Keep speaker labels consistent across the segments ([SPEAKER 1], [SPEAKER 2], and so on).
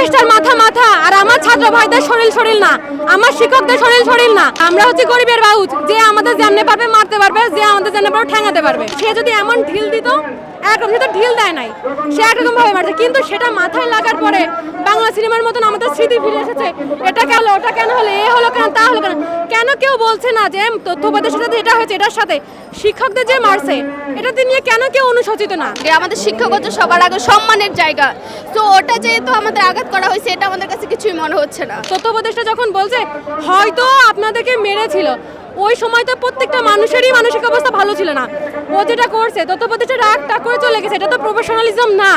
[SPEAKER 1] উপদেষ্টার মাথা মাথা আর আমার ছাত্র ভাইদের শরীর শরীর না, আমার শিক্ষকদের শরীর শরীর না। আমরা হচ্ছে গরিবের বাউচ, যে আমাদের যেমনে পারবে মারতে পারবে, যে আমাদের যেমনে পারবে ঠ্যাঙাতে পারবে। সে যদি এমন ঢিল দিত, একরকম সে তো ঢিল দেয় নাই, সে একরকম ভাবে মারছে, কিন্তু সেটা মাথায় লাগার পরে বাংলা সিনেমার মতন আমাদের স্মৃতি ফিরে এসেছে। এটা কেন, ওটা কেন হলো, এ হলো কেন, তা হলো কেন, কেন কেউ বলছে না যে তথ্য উপদেষ্টার সাথে এটা হয়েছে, এটার সাথে শিক্ষকদের যে মারছে এটাতে নিয়ে কেন কেউ অনুশোচিত না?
[SPEAKER 2] আমাদের শিক্ষক হচ্ছে সবার আগে সম্মানের জায়গা, তো ওটা যেহেতু আমাদের আঘাত করা হয়েছে, এটা আমাদের কাছে কিছুই মনে হচ্ছে না।
[SPEAKER 1] তথ্য উপদেষ্টা যখন বলছে হয়তো আপনাদেরকে মেরেছিল, ওই সময় তো প্রত্যেকটা মানুষেরই মানসিক অবস্থা ভালো ছিল না। ও যেটা করছে তথ্য উপদেষ্টা রাগ টাক করে চলে গেছে, এটা তো প্রফেশনালিজম না।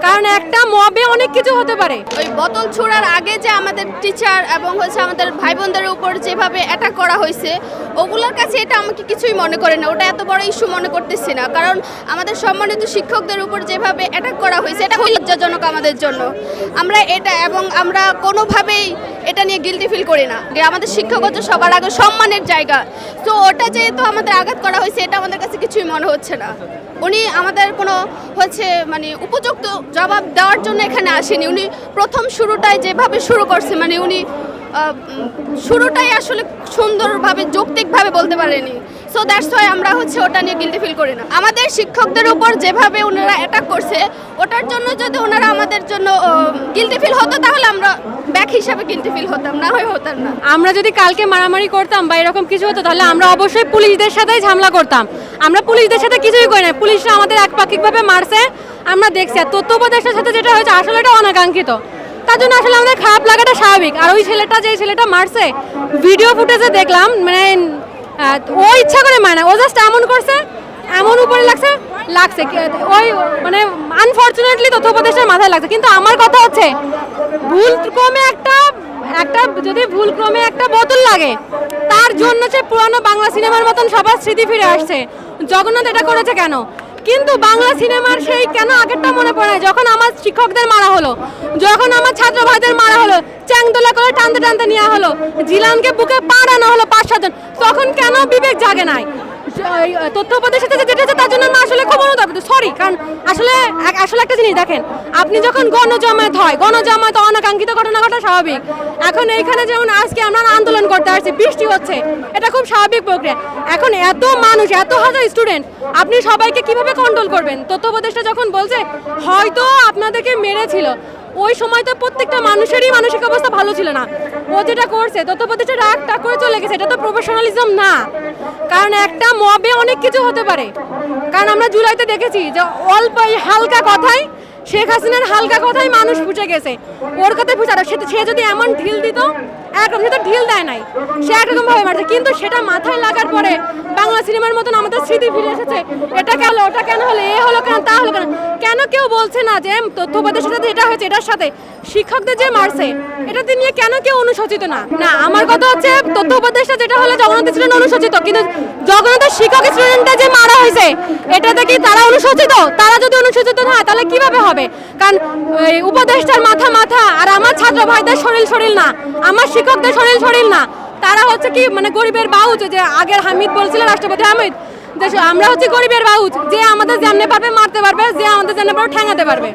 [SPEAKER 1] কারণ একটা মবে অনেক কিছু হতে পারে।
[SPEAKER 2] ওই বোতল ছোড়ার আগে যে আমাদের টিচার এবং হচ্ছে আমাদের ভাই বোনদের উপর যেভাবে অ্যাটাক করা হয়েছে, ওগুলোর কাছে এটা আমাকে কিছুই মনে করে না, ওটা এত বড় ইস্যু মনে করতেছি না। কারণ আমাদের সম্মানিত শিক্ষকদের উপর যেভাবে অ্যাটাক করা হয়েছে, এটা খুবই লজ্জাজনক আমাদের জন্য। আমরা এটা এবং আমরা কোনোভাবেই এটা নিয়ে গিল্টি ফিল করি না। আমাদের শিক্ষক হচ্ছে সবার আগে সম্মানের জায়গা, তো ওটা যেহেতু আমাদের আঘাত করা হয়েছে, এটা আমাদের কাছে কিছুই মনে হচ্ছে না। উনি আমাদের কোনো হচ্ছে মানে উপযুক্ত জবাব দেওয়ার জন্য এখানে আসেনি। উনি প্রথম শুরুটাই যেভাবে শুরু করছে, মানে উনি শুরুটাই আসলে সুন্দরভাবে যৌক্তিকভাবে বলতে পারেনি। সো দ্যাটস ওয়াই আমরা হচ্ছে ওটা নিয়ে গিল্টি ফিল করি না। আমাদের শিক্ষকদের উপর যেভাবে ওনারা অ্যাটাক করছে, ওটার জন্য যদি ওনারা আমাদের জন্য গিল্টি ফিল হতো, তাহলে আমরা ব্যাক হিসাবে গিল্টি ফিল হতাম, না হয় হতাম না।
[SPEAKER 1] আমরা যদি কালকে মারামারি করতাম বা এরকম কিছু হতো, তাহলে আমরা অবশ্যই পুলিশদের সাথেই ঝামেলা করতাম। আমরা পুলিশদের সাথে কিছুই করি না, পুলিশরা আমাদের একপাক্ষিকভাবে মারছে, আমরা দেখছি। আর তথ্য উপদেষ্টার সাথে যেটা হয়েছে আসলে এটা অনাকাঙ্ক্ষিত, তার জন্য আসলে আমাদের খারাপ লাগাটা স্বাভাবিক। আর ওই ছেলেটা, যে ছেলেটা মারছে, ভিডিও ফুটেজে দেখলাম, মানে ও ইচ্ছা করে মানে ও জাস্ট এমন করছে, এমন উপরে লাগছে ওই মানে আনফর্চুনেটলি তথ্য উপদেষ্টার মাথায় লাগছে। কিন্তু আমার কথা হচ্ছে ভুলক্রমে একটা যদি ভুলক্রমে একটা বোতল লাগে, তার জন্য সে পুরানো বাংলা সিনেমার মতন সবার স্মৃতি ফিরে আসছে। জগন্নাথ এটা করেছে কেন? কিন্তু বাংলা সিনেমার সেই কেন আগেরটা মনে পড়ে না? যখন আমার শিক্ষকদের মারা হলো, যখন আমার ছাত্র ভাইদের মারা হলো, চ্যাংদোলা করে টানতে টানতে নেওয়া হলো, জিলানকে বুকে পাড়ানো হলো 5-7 জন, তখন কেন বিবেক জাগে নাই? তথ্য উপদেষ্টার সাথে যেটা হচ্ছে তার জন্য না আসলে খুব অনুতাপিত, সরি। কারণ আসলে একটা জিনিস দেখেন, আপনি যখন গণজমায়েত হয়, গণজমায়েত অনাকাঙ্ক্ষিত ঘটনা ঘটা স্বাভাবিক। এখন এইখানে যেমন আজকে আমরা আন্দোলন করতে আসছি, বৃষ্টি হচ্ছে, এটা খুব স্বাভাবিক প্রক্রিয়া। এখন এত মানুষ, এত হাজার স্টুডেন্ট, আপনি সবাইকে কিভাবে কন্ট্রোল করবেন? তথ্য উপদেষ্টা যখন বলছে হয়তো আপনাদেরকে মেরেছিল, ওই সময় তো প্রত্যেকটা মানুষেরই মানসিক অবস্থা ভালো ছিল না। ও যেটা করছে তথ্য উপদেষ্টা রাগ টাক করে চলে গেছে, এটা তো প্রফেশনালিজম না। কারণ একটা মবে অনেক কিছু হতে পারে। কারণ আমরা জুলাইতে দেখেছি যে অল্প হালকা কথাই, শেখ হাসিনার হালকা কথাই মানুষ ফুটে গেছে, ওর কথাই ফুটে। সে যদি এমন ঢিল দিত, একরকম সে তো ঢিল দেয় নাই, সে একরকম ভাবে মারছে, কিন্তু সেটা মাথায় লাগার পরে বাংলা সিনেমার মতন আমাদের স্মৃতি ফিরে এসেছে। এটা কেন, ওটা কেন হলো, এ হলো কেন, তা হলো কেন, কেন কেউ বলছে না যে তথ্য উপদেষ্টার সাথে এটা হয়েছে, এটার সাথে শিক্ষকদের যে মারছে এটাতে নিয়ে কেন কেউ অনুশোচিত না? না, আমার কথা হচ্ছে তথ্য উপদেষ্টা যেটা হলো জগন্নাথ ছিলেন অনুশোচিত, কিন্তু জগন্নাথের শিক্ষক স্টুডেন্টটা যে মারা হয়েছে এটাতে কি তারা অনুশোচিত? তারা যদি অনুশোচিত হয় তাহলে কিভাবে হবে? কারণ উপদেষ্টার মাথা মাথা আর আমার ছাত্র ভাইদের শরীর শরীর না, আমার শিক্ষকদের শরীর শরীর না। তারা হচ্ছে কি মানে গরিবের বাউচ, যে আগের হামিদ বলছিলেন, রাষ্ট্রপতি হামিদ, আমরা হচ্ছে গরিবের বাউচ, যে আমাদের যেমনে পারবে মারতে পারবে, যে আমাদের যেমনে পারবে ঠ্যাঙাতে পারবে।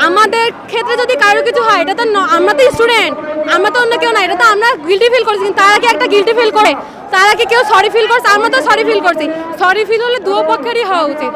[SPEAKER 1] আমাদের ক্ষেত্রে যদি কারো কিছু হয়, এটা তো আমরা তো স্টুডেন্ট, আমরা তো অন্য কেউ না, এটা তো আমরা গিল্টি ফিল করছি। কিন্তু তারা কি একটা গিল্টি ফিল করে? তারা কি কেউ সরি ফিল করছে? আমরা তো সরি ফিল করছি। সরি ফিল হলে দুপক্ষেরই হওয়া উচিত।